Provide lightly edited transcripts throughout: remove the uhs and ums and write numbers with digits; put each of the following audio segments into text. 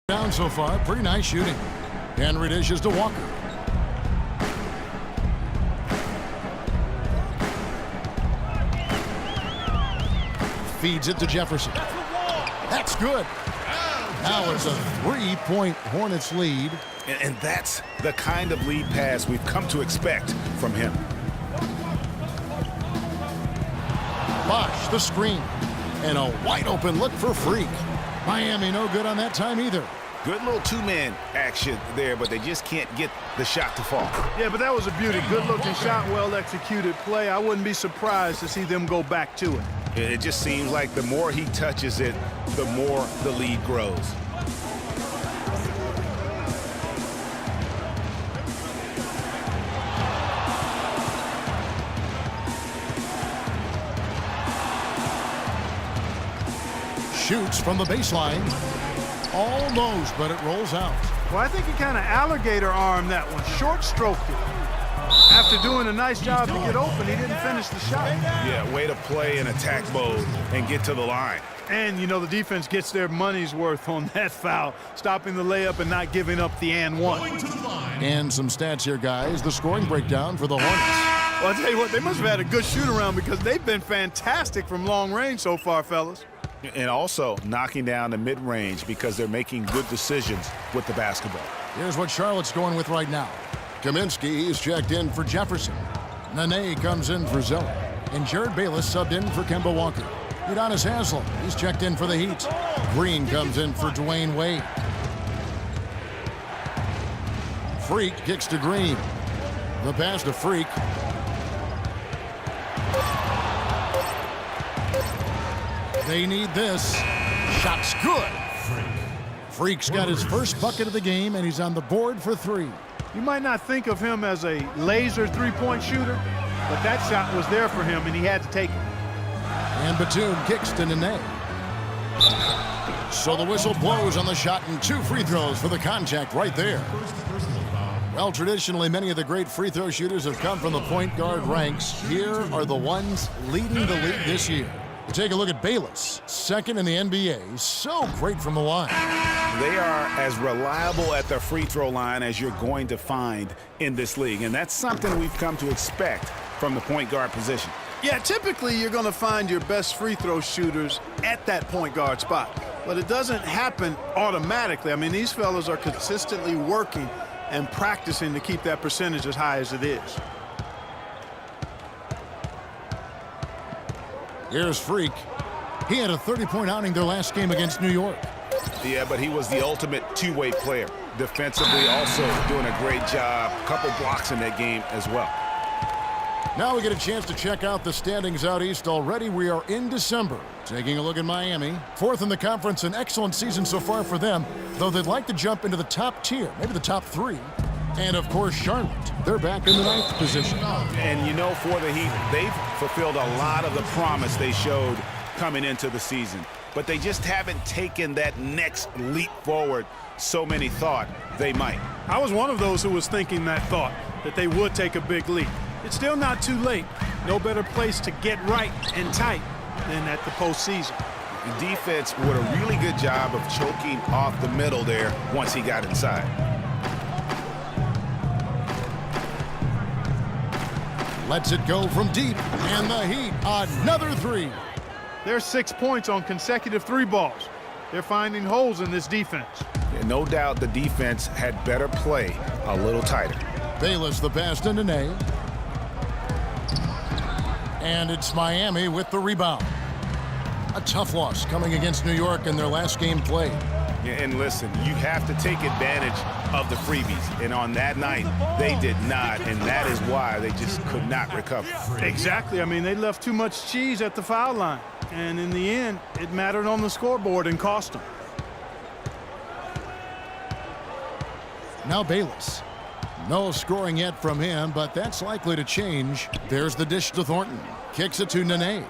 Down so far, pretty nice shooting. Henry dishes to Walker. Feeds it to Jefferson. That's good. Now it's a 3-point Hornets lead. And that's the kind of lead pass we've come to expect from him. Bosh, the screen. And a wide open look for Freak. Miami no good on that time either. Good little two-man action there, but they just can't get the shot to fall. Yeah, but that was a beauty. Good-looking shot, well-executed play. I wouldn't be surprised to see them go back to it. It just seems like the more he touches it, the more the lead grows. Shoots from the baseline. Almost, but it rolls out. Well, I think he kind of alligator-armed that one, short-stroked it. After doing a nice job to get open, he didn't finish the shot. Yeah, way to play in attack mode and get to the line. And, you know, the defense gets their money's worth on that foul, stopping the layup and not giving up the and one. And some stats here, guys. The scoring breakdown for the Hornets. Well, I'll tell you what, they must have had a good shoot-around because they've been fantastic from long range so far, fellas. And also knocking down the mid-range because they're making good decisions with the basketball. Here's what Charlotte's going with right now. Kaminsky is checked in for Jefferson. Nene comes in for Zilla. And Jared Bayless subbed in for Kemba Walker. Udonis Haslem, he's checked in for the Heat. Green comes in for Dwayne Wade. Freak kicks to Green. The pass to Freak. They need this. Shot's good. Freak's got his first bucket of the game, and he's on the board for 3. You might not think of him as a laser three-point shooter, but that shot was there for him, and he had to take it. And Batum kicks to Nene. So the whistle blows on the shot, and 2 free throws for the contact right there. Well, traditionally, many of the great free throw shooters have come from the point guard ranks. Here are the ones leading the league this year. Take a look at Bayless, second in the NBA. So great from the line. They are as reliable at the free throw line as you're going to find in this league. And that's something we've come to expect from the point guard position. Yeah, typically you're going to find your best free throw shooters at that point guard spot. But it doesn't happen automatically. I mean, these fellas are consistently working and practicing to keep that percentage as high as it is. Here's Freak. He had a 30-point outing their last game against New York. Yeah, but he was the ultimate two-way player. Defensively, also doing a great job. A couple blocks in that game as well. Now we get a chance to check out the standings out east already. We are in December. Taking a look at Miami. 4th in the conference, an excellent season so far for them, though they'd like to jump into the top tier, maybe the top 3. And, of course, Charlotte. They're back in the 9th position. And, you know, for the Heat, they've fulfilled a lot of the promise they showed coming into the season. But they just haven't taken that next leap forward so many thought they might. I was one of those who was thinking that thought, that they would take a big leap. It's still not too late. No better place to get right and tight than at the postseason. The defense did a really good job of choking off the middle there once he got inside. Lets it go from deep, and the Heat, another 3. There's 6 points on consecutive 3 balls. They're finding holes in this defense. Yeah, no doubt the defense had better play a little tighter. Bayless the pass to Nene. And it's Miami with the rebound. A tough loss coming against New York in their last game played. Yeah, and listen, you have to take advantage of the freebies. And on that night, they did not, and that is why they just could not recover. Exactly. I mean, they left too much cheese at the foul line. And in the end, it mattered on the scoreboard and cost them. Now Bayless. No scoring yet from him, but that's likely to change. There's the dish to Thornton. Kicks it to Nene.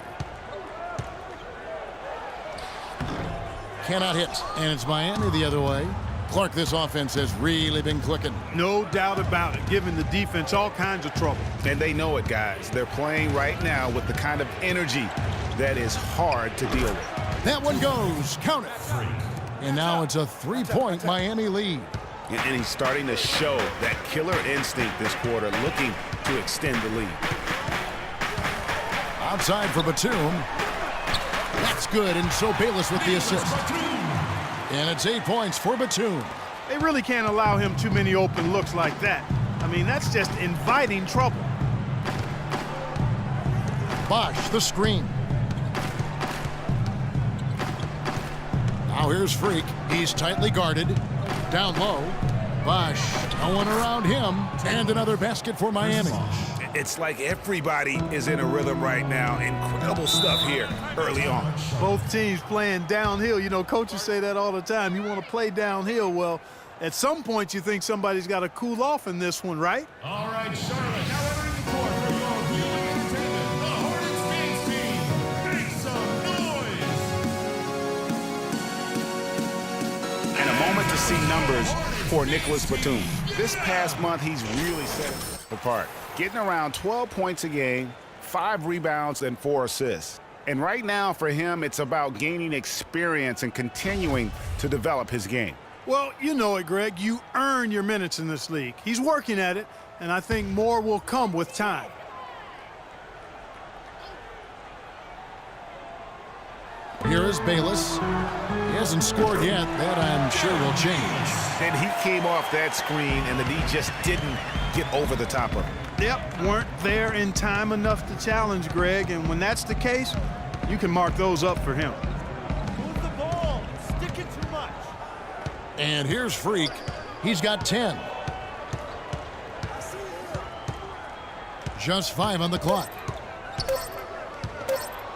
Cannot hit, and it's Miami the other way. Clark, this offense has really been clicking. No doubt about it, giving the defense all kinds of trouble. And they know it, guys. They're playing right now with the kind of energy that is hard to deal with. That one goes. Count it. And now it's a 3-point Miami lead. And he's starting to show that killer instinct this quarter, looking to extend the lead. Outside for Batum. That's good, and so Bayless with the assist. And it's 8 points for Batum. They really can't allow him too many open looks like that. I mean, that's just inviting trouble. Bosh, the screen. Now here's Freak. He's tightly guarded. Down low. Bosh, no one around him. And another basket for Miami. It's like everybody is in a rhythm right now. Incredible stuff here early on. Both teams playing downhill. You know, coaches say that all the time. You want to play downhill. Well, at some point you think somebody's got to cool off in this one, right? All right, Charlotte, now entering the court for your viewing entertainment, the Hornets Kings team. Make some noise! And a moment to see numbers for Nicholas Batum. This past month, he's really set it apart. Getting around 12 points a game, 5 rebounds, and 4 assists. And right now for him, it's about gaining experience and continuing to develop his game. Well, you know it, Greg. You earn your minutes in this league. He's working at it, and I think more will come with time. Here is Bayless. He hasn't scored yet. That, I'm sure, will change. And he came off that screen, and the D just didn't get over the top of him. Yep, weren't there in time enough to challenge Greg, and when that's the case, you can mark those up for him. Move the ball. Stick it too much. And here's Freak. He's got 10. Just 5 on the clock.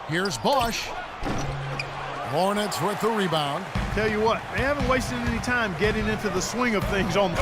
Here's Bosh. Hornets with the rebound. Tell you what, they haven't wasted any time getting into the swing of things on.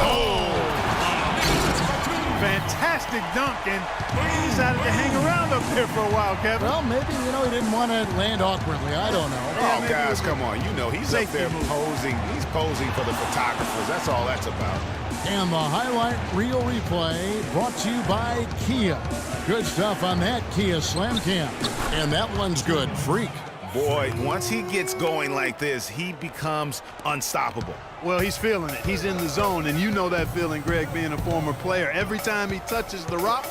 Fantastic dunk, and he decided to hang around up there for a while, Kevin. Well, maybe, he didn't want to land awkwardly. I don't know. Oh, guys, come on. He's up there posing. He's posing for the photographers. That's all that's about. And the highlight reel replay brought to you by Kia. Good stuff on that Kia Slam Cam. And that one's good. Freak. Boy, once he gets going like this, he becomes unstoppable. Well, he's feeling it. He's in the zone, and you know that feeling, Greg, being a former player. Every time he touches the rock,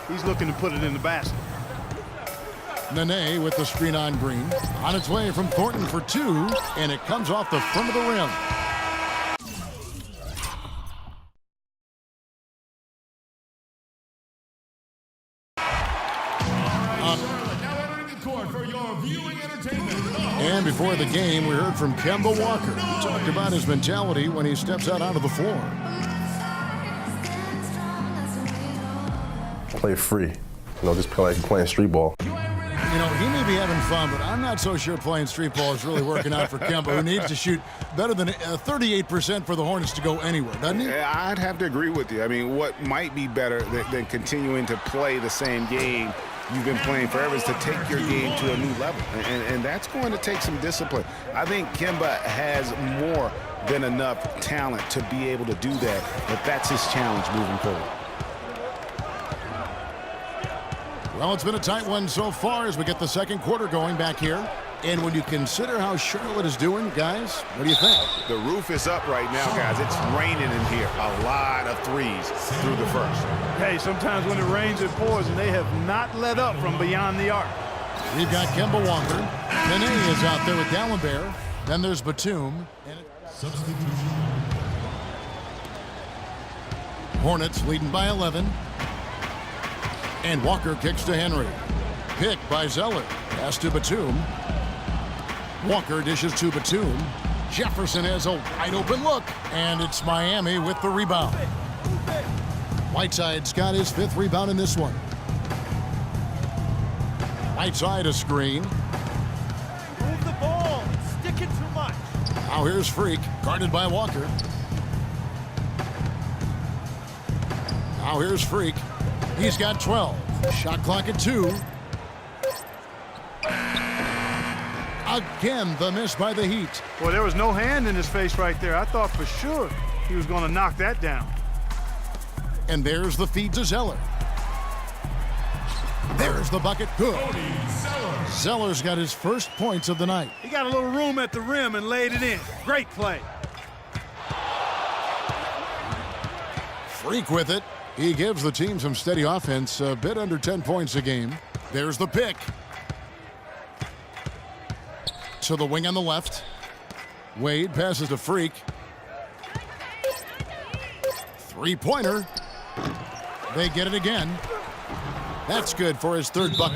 he's looking to put it in the basket. Nene with the screen on Green. On its way from Thornton for 2, and it comes off the front of the rim. And before the game, we heard from Kemba Walker. He talked about his mentality when he steps out onto the floor. Play free. Just play like playing street ball. He may be having fun, but I'm not so sure playing street ball is really working out for Kemba, who needs to shoot better than 38% for the Hornets to go anywhere, doesn't he? I'd have to agree with you. I mean, what might be better than continuing to play the same game you've been playing forever is to take your game to a new level, and that's going to take some discipline. I think Kemba has more than enough talent to be able to do that, but that's his challenge moving forward. Well, it's been a tight one so far as we get the second quarter going back here. And when you consider how Charlotte is doing, guys, what do you think? The roof is up right now, guys. It's raining in here. A lot of threes through the first. Hey, sometimes when it rains, it pours, and they have not let up from beyond the arc. We've got Kemba Walker. Nene is out there with Dallenberg. Then there's Batum. Hornets leading by 11. And Walker kicks to Henry. Pick by Zeller. Pass to Batum. Walker dishes to Batum. Jefferson has a wide open look. And it's Miami with the rebound. Whiteside's got his 5th rebound in this one. Whiteside a screen. Move the ball. Stick it too much. Now here's Freak, guarded by Walker. Now here's Freak. He's got 12. Shot clock at 2. Again, the miss by the Heat. Well, there was no hand in his face right there. I thought for sure he was going to knock that down. And there's the feed to Zeller. There's the bucket. Good. Zeller's got his first points of the night. He got a little room at the rim and laid it in. Great play. Freak with it. He gives the team some steady offense, a bit under 10 points a game. There's the pick. To the wing on the left. Wade passes to Freak. Three-pointer. They get it again. That's good for his third bucket.